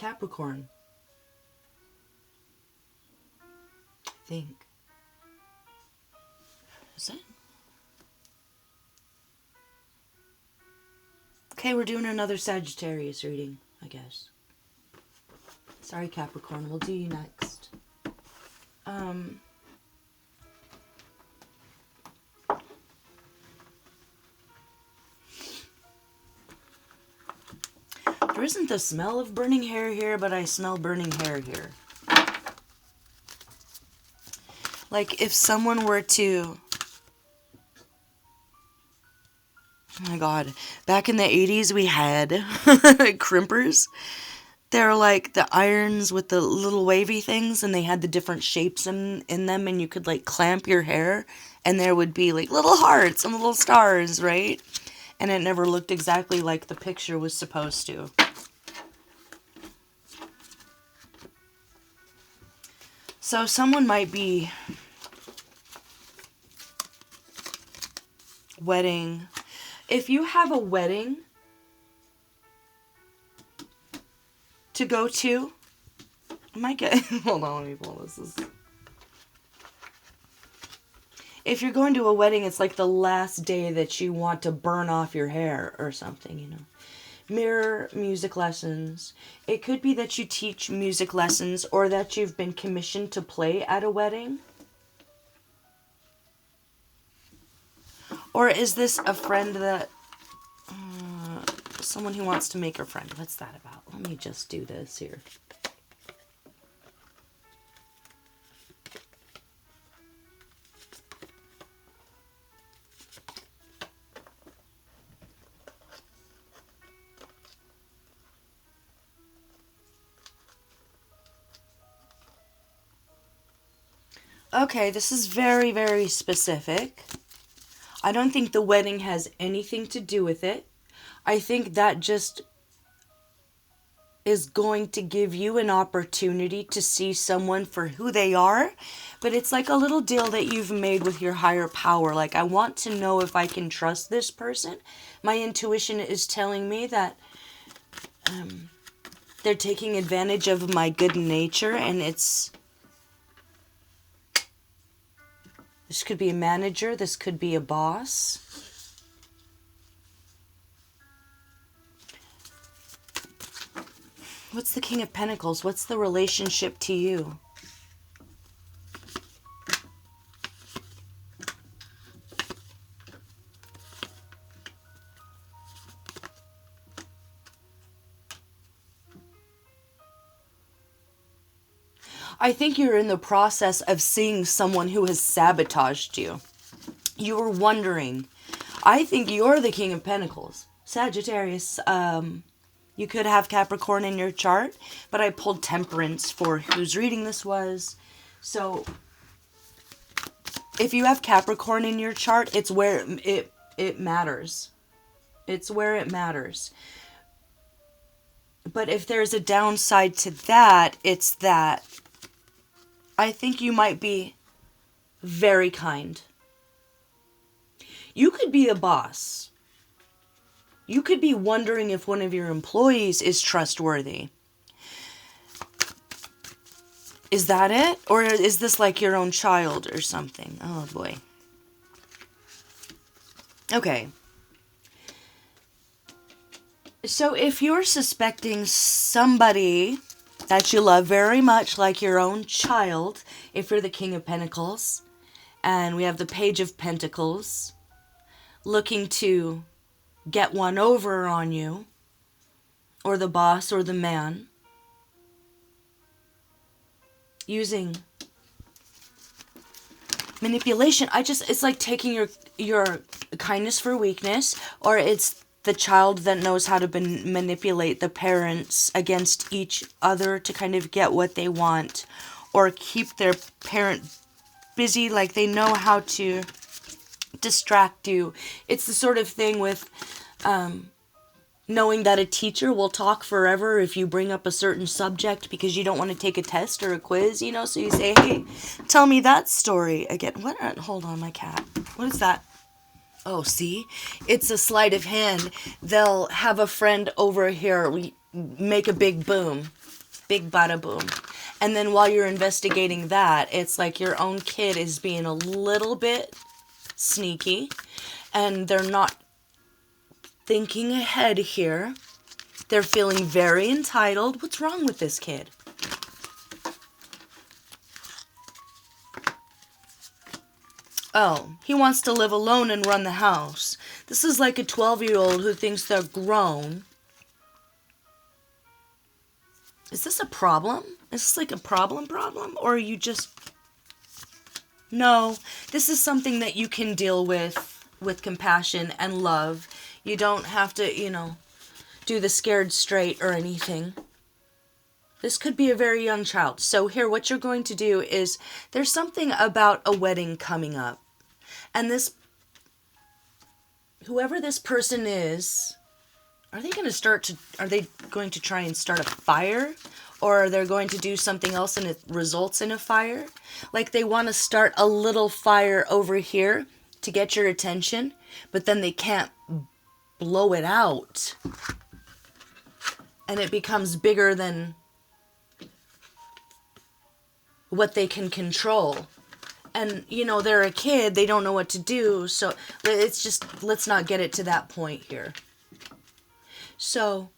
Capricorn. I think. Is it? Okay, we're doing another Sagittarius reading, I guess. Sorry, Capricorn. We'll do you next. There isn't the smell of burning hair here, but I smell burning hair here. Like if someone were to... Oh my god. Back in the 80s we had crimpers. They're like the irons with the little wavy things, and they had the different shapes in them, and you could like clamp your hair, and there would be like little hearts and little stars, right? And it never looked exactly like the picture was supposed to. So someone might be wedding. If you have a wedding to go to, I might get, hold on, let me pull this. If you're going to a wedding, it's like the last day that you want to burn off your hair or something, you know. Mirror music lessons. It could be that you teach music lessons or that you've been commissioned to play at a wedding. Or is this a friend that... someone who wants to make a friend. What's that about? Let me just do this here. Okay, this is very, very specific. I don't think the wedding has anything to do with it. I think that just is going to give you an opportunity to see someone for who they are. But it's like a little deal that you've made with your higher power. Like, I want to know if I can trust this person. My intuition is telling me that they're taking advantage of my good nature, and it's... This could be a manager. This could be a boss. What's the King of Pentacles? What's the relationship to you? I think you're in the process of seeing someone who has sabotaged you. You were wondering. I think you're the King of Pentacles. Sagittarius, you could have Capricorn in your chart, but I pulled Temperance for whose reading this was. So, if you have Capricorn in your chart, it's where it matters. It's where it matters. But if there's a downside to that, it's that I think you might be very kind. You could be a boss. You could be wondering if one of your employees is trustworthy. Is that it? Or is this like your own child or something? Oh boy. Okay. So if you're suspecting somebody that you love very much, like your own child, if you're the King of Pentacles, and we have the Page of Pentacles, looking to get one over on you, or the boss or the man, using manipulation. It's like taking your kindness for weakness, or it's the child that knows how to manipulate the parents against each other to kind of get what they want, or keep their parent busy, like they know how to distract you. It's the sort of thing with knowing that a teacher will talk forever if you bring up a certain subject because you don't want to take a test or a quiz, you know, so you say, hey, tell me that story again. What? Hold on, my cat. What is that? Oh, see? It's a sleight of hand. They'll have a friend over here. make a big boom. Big bada boom. And then while you're investigating that, it's like your own kid is being a little bit sneaky and they're not thinking ahead here. They're feeling very entitled. What's wrong with this kid? Oh, he wants to live alone and run the house. This is like a 12-year-old who thinks they're grown. Is this a problem? Is this like a problem? Or are you just... No, this is something that you can deal with compassion and love. You don't have to, do the scared straight or anything. This could be a very young child. So here, what you're going to do is, there's something about a wedding coming up. And whoever this person is, are they going to try and start a fire? Or are they going to do something else and it results in a fire? Like they want to start a little fire over here to get your attention, but then they can't blow it out. And it becomes bigger than what they can control. And, they're a kid, they don't know what to do, so it's just, let's not get it to that point here. So,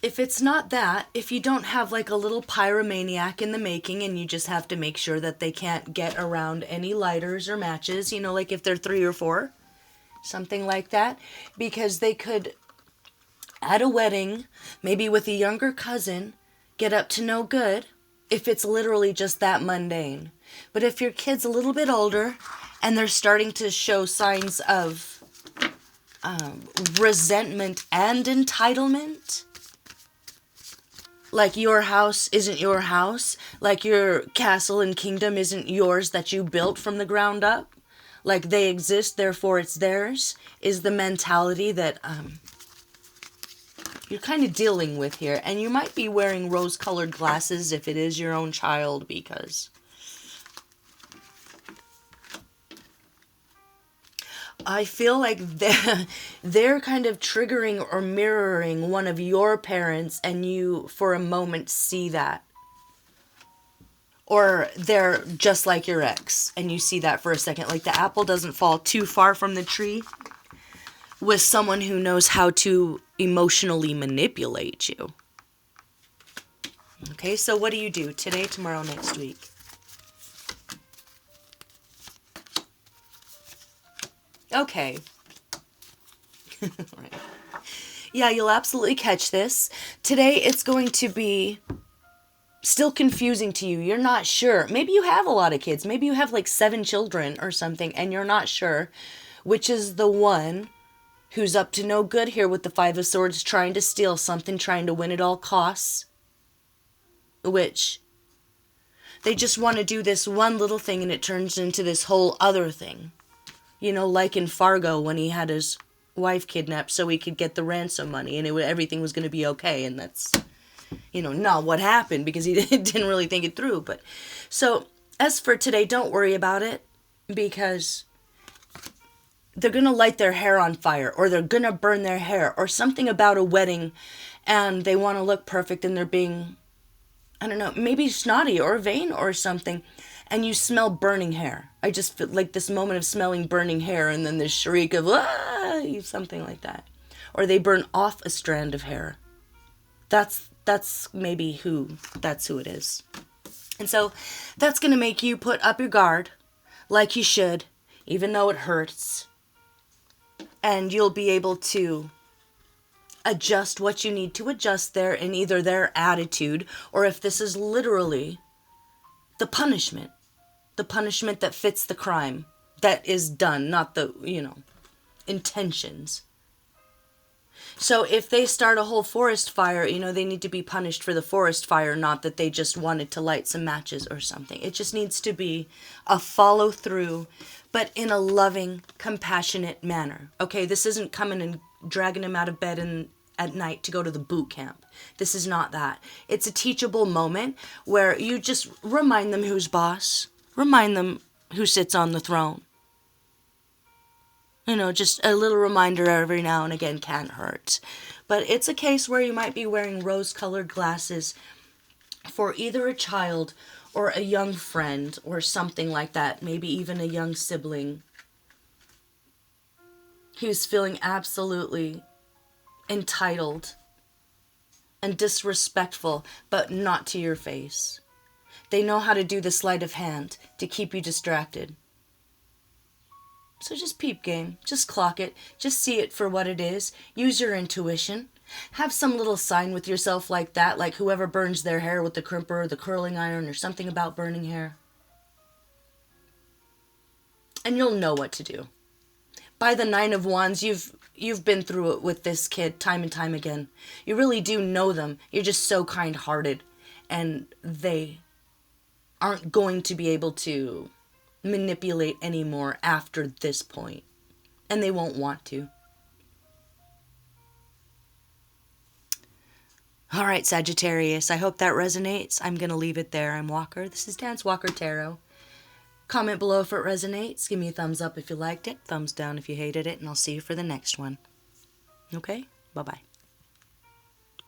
if it's not that, if you don't have like a little pyromaniac in the making and you just have to make sure that they can't get around any lighters or matches, like if they're 3 or 4, something like that, because they could, at a wedding, maybe with a younger cousin, get up to no good if it's literally just that mundane. But if your kid's a little bit older and they're starting to show signs of resentment and entitlement, like your house isn't your house, like your castle and kingdom isn't yours that you built from the ground up, like they exist, therefore it's theirs, is the mentality that you're kind of dealing with here. And you might be wearing rose-colored glasses if it is your own child, because I feel like they're kind of triggering or mirroring one of your parents, and you, for a moment, see that. Or they're just like your ex, and you see that for a second. Like the apple doesn't fall too far from the tree with someone who knows how to emotionally manipulate you. Okay, so what do you do today, tomorrow, next week? Okay. Right. Yeah, you'll absolutely catch this. Today it's going to be still confusing to you. You're not sure. Maybe you have a lot of kids. Maybe you have like 7 children or something, and you're not sure which is the one who's up to no good here with the 5 of Swords, trying to steal something, trying to win at all costs. Which they just want to do this one little thing and it turns into this whole other thing. Like in Fargo when he had his wife kidnapped so he could get the ransom money and everything was going to be okay. And that's, not what happened because he didn't really think it through. But so as for today, don't worry about it, because they're going to light their hair on fire, or they're going to burn their hair, or something about a wedding, and they want to look perfect and they're being, I don't know, maybe snotty or vain or something, and you smell burning hair. I just feel like this moment of smelling burning hair, and then this shriek of, something like that. Or they burn off a strand of hair. That's maybe that's who it is. And so that's going to make you put up your guard like you should, even though it hurts. And you'll be able to adjust what you need to adjust there in either their attitude, or if this is literally the punishment that fits the crime that is done, not the, intentions. So if they start a whole forest fire, they need to be punished for the forest fire, not that they just wanted to light some matches or something. It just needs to be a follow through, but in a loving, compassionate manner. Okay, this isn't coming and dragging him out of bed at night to go to the boot camp. This is not that. It's a teachable moment where you just remind them who's boss. Remind them who sits on the throne. You know, just a little reminder every now and again can't hurt. But it's a case where you might be wearing rose-colored glasses for either a child or a young friend or something like that, maybe even a young sibling who's feeling absolutely entitled and disrespectful, but not to your face. They know how to do the sleight of hand to keep you distracted. So just peep game, just clock it, just see it for what it is, use your intuition. Have some little sign with yourself like that, like whoever burns their hair with the crimper or the curling iron or something about burning hair. And you'll know what to do. By the Nine of Wands, you've been through it with this kid time and time again. You really do know them. You're just so kind-hearted, and they aren't going to be able to manipulate anymore after this point, and they won't want to. All right, Sagittarius, I hope that resonates. I'm going to leave it there. I'm Walker. This is Dance Walker Tarot. Comment below if it resonates. Give me a thumbs up if you liked it, thumbs down if you hated it, and I'll see you for the next one. Okay? Bye-bye.